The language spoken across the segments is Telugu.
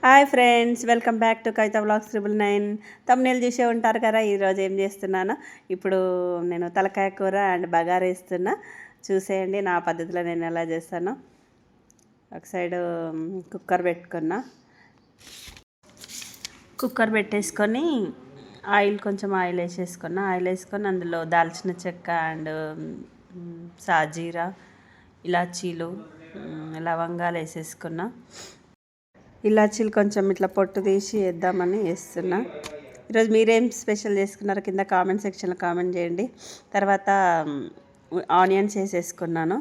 Hi friends, welcome back to Kavitha vlogs 999. తమ్ముళ్ళు చూసే ఉంటారు కదా. ఈరోజు ఏం చేస్తున్నాను, ఇప్పుడు నేను తలకాయ కూర అండ్ బగారా వేస్తున్నా. చూసేయండి నా పద్ధతిలో నేను ఎలా చేస్తాను. ఒక సైడు కుక్కర్ పెట్టుకున్నా. కుక్కర్ పెట్టేసుకొని కొంచెం ఆయిల్ వేసేసుకున్నా. ఆయిల్ వేసుకొని అందులో దాల్చిన చెక్క అండ్ సాజీరా, ఇలాచీలు, లవంగాలు వేసేసుకున్నా. ఇలాచీలు కొంచెం ఇట్లా పొట్టు తీసి వేద్దామని వేస్తున్నా. ఈరోజు మీరేం స్పెషల్ చేసుకున్నారో కింద కామెంట్ సెక్షన్లో కామెంట్ చేయండి. తర్వాత ఆనియన్స్ వేసేసుకున్నాను.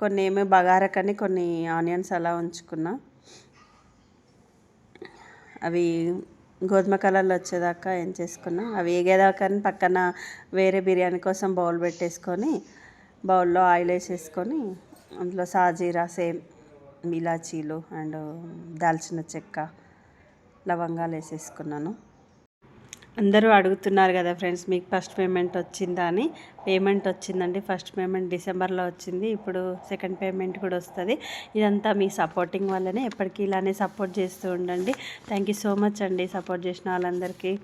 కొన్ని ఏమో బగారకని కొన్ని ఆనియన్స్ అలా ఉంచుకున్నా. అవి గోధుమ కలర్లో వచ్చేదాకా ఏం చేసుకున్నా. అవి వేగేదాకా పక్కన వేరే బిర్యానీ కోసం బౌల్ పెట్టేసుకొని బౌల్లో ఆయిల్ వేసేసుకొని అందులో సాజీరా సేమ్ ఇలాచీలు అండ్ దాల్చిన చెక్క, లవంగాలు వేసేసుకున్నాను. అందరూ అడుగుతున్నారు కదా ఫ్రెండ్స్, మీకు ఫస్ట్ పేమెంట్ వచ్చిందా అని. పేమెంట్ వచ్చిందండి. ఫస్ట్ పేమెంట్ డిసెంబర్లో వచ్చింది. ఇప్పుడు సెకండ్ పేమెంట్ కూడా వస్తుంది. ఇదంతా మీ సపోర్టింగ్ వల్లనే. ఎప్పటికీ ఇలానే సపోర్ట్ చేస్తూ ఉండండి. థ్యాంక్ యూ సో మచ్ అండి సపోర్ట్ చేసిన వాళ్ళందరికీ.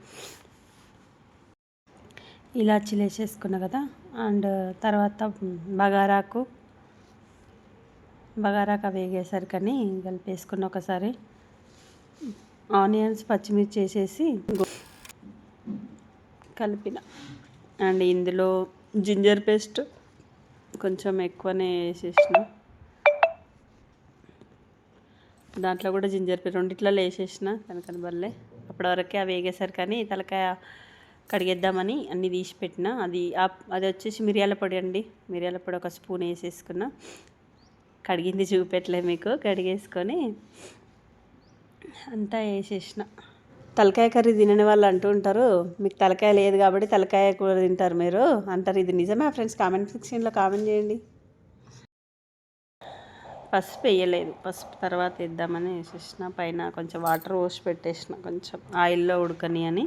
ఇలాచీలు వేసేసుకున్నా కదా. అండ్ తర్వాత బగారాకు వేగేసరికని కలిపేసుకున్న ఒకసారి. ఆనియన్స్ పచ్చిమిర్చి వేసేసి కలిపిన. అండ్ ఇందులో జింజర్ పేస్ట్ కొంచెం ఎక్కువనే వేసేసిన. దాంట్లో కూడా జింజర్ పేస్ట్ రెండిట్లలో వేసేసిన కనుకని బల్లే. అప్పటివరకే అవి వేగేసరికని తలకాయ కడిగేద్దామని అన్నీ తీసి పెట్టిన. అది వచ్చేసి మిరియాల పొడి అండి. మిరియాల పొడి ఒక స్పూన్ వేసేసుకున్నా. కడిగింది చూపెట్టలే మీకు. కడిగేసుకొని అంతా వేసేసిన. తలకాయ కర్రీ తినని వాళ్ళు అంటూ ఉంటారు, మీకు తలకాయ లేదు కాబట్టి తలకాయ కూర తింటారు మీరు అంటారు. ఇది నిజమే ఫ్రెండ్స్? కామెంట్ సెక్షన్లో కామెంట్ చేయండి. పసుపు వేయలేదు, పసుపు తర్వాత వేద్దామని వేసేసిన. పైన కొంచెం వాటర్ పోసి పెట్టేసిన, కొంచెం ఆయిల్లో ఉడకని అని.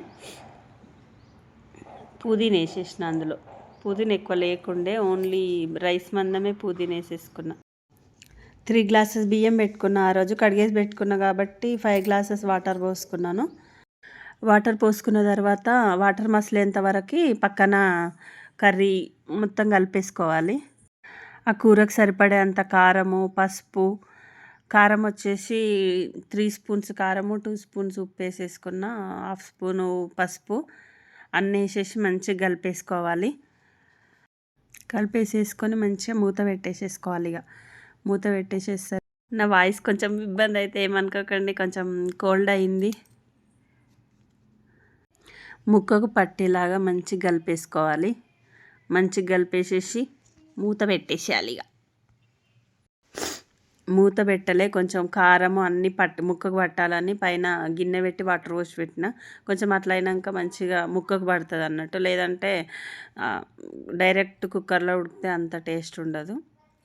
పుదీనా వేసేసిన. అందులో పుదీనా ఎక్కువ లేకుండే, ఓన్లీ రైస్ మందమే పుదీనా వేసేసుకున్నా. 3 గ్లాసెస్ బియ్యం పెట్టుకున్నా. ఆ రోజు కడిగేసి పెట్టుకున్నా కాబట్టి 5 గ్లాసెస్ వాటర్ పోసుకున్నాను. వాటర్ పోసుకున్న తర్వాత వాటర్ మసిలేంత వరకు పక్కన కర్రీ మొత్తం కలిపేసుకోవాలి. ఆ కూరకు సరిపడే అంత కారము, పసుపు. కారం వచ్చేసి 3 స్పూన్స్ కారము, 2 స్పూన్స్ ఉప్పు వేసేసుకున్న, 1/2 స్పూను పసుపు అన్నీ వేసేసి మంచిగా కలిపేసుకోవాలి. కలిపేసేసుకొని మంచిగా మూత పెట్టేసేసుకోవాలి. ఇక మూత పెట్టేసేస్తారు. నా వాయిస్ కొంచెం ఇబ్బంది అయితే ఏమనుకోకండి, కొంచెం కోల్డ్ అయింది. ముక్కకు పట్టేలాగా మంచిగా కలిపేసుకోవాలి. మంచిగా కలిపేసేసి మూత పెట్టేసేయాలి. ఇక మూత పెట్టలే, కొంచెం కారము అన్నీ ముక్కకు పట్టాలని పైన గిన్నె పెట్టి వాటర్ పోసి పెట్టిన. కొంచెం అట్లా అయినాక మంచిగా ముక్కకు పడుతుంది అన్నట్టు. లేదంటే డైరెక్ట్ కుక్కర్లో ఉడికితే అంత టేస్ట్ ఉండదు.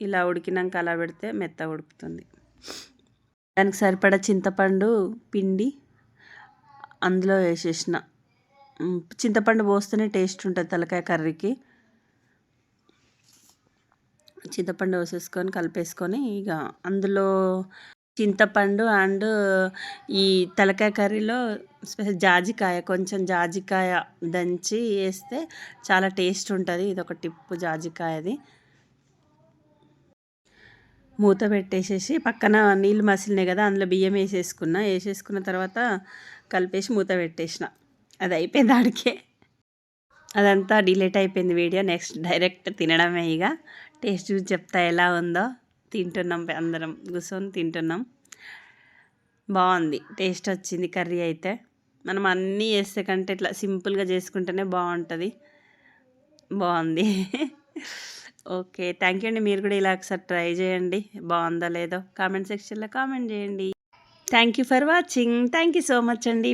ఇలా ఉడికినాక అలా పెడితే మెత్తగా ఉడుకుతుంది. దానికి సరిపడా చింతపండు పిండి అందులో వేసేసిన. చింతపండు పోస్తేనే టేస్ట్ ఉంటుంది తలకాయ కర్రీకి. చింతపండు వేసేసుకొని కలిపేసుకొని ఇక అందులో చింతపండు అండ్ ఈ తలకాయ కర్రీలో స్పెషల్ జాజికాయ, కొంచెం జాజికాయ దంచి వేస్తే చాలా టేస్ట్ ఉంటుంది. ఇది ఒక టిప్పు జాజికాయది. మూత పెట్టేసేసి పక్కన నీళ్ళు మసిలినాయి కదా, అందులో బియ్యం వేసేసుకున్న తర్వాత కలిపేసి మూత పెట్టేసిన. అది అయిపోయింది ఆడికే. అదంతా డిలీట్ అయిపోయింది వీడియో. నెక్స్ట్ డైరెక్ట్ తినడమే. ఇక టేస్ట్ చూసి చెప్తా ఎలా ఉందో. తింటున్నాం, అందరం కూర్చొని తింటున్నాం. బాగుంది, టేస్ట్ వచ్చింది కర్రీ అయితే. మనం అన్నీ వేస్తే కంటే ఇట్లా సింపుల్గా చేసుకుంటేనే బాగుంటుంది. బాగుంది. ఓకే, థ్యాంక్ యూ అండి. మీరు కూడా ఇలా ఒకసారి ట్రై చేయండి. బాగుందో లేదో కామెంట్ సెక్షన్లో కామెంట్ చేయండి. Thank you for watching. Thank you so much అండి.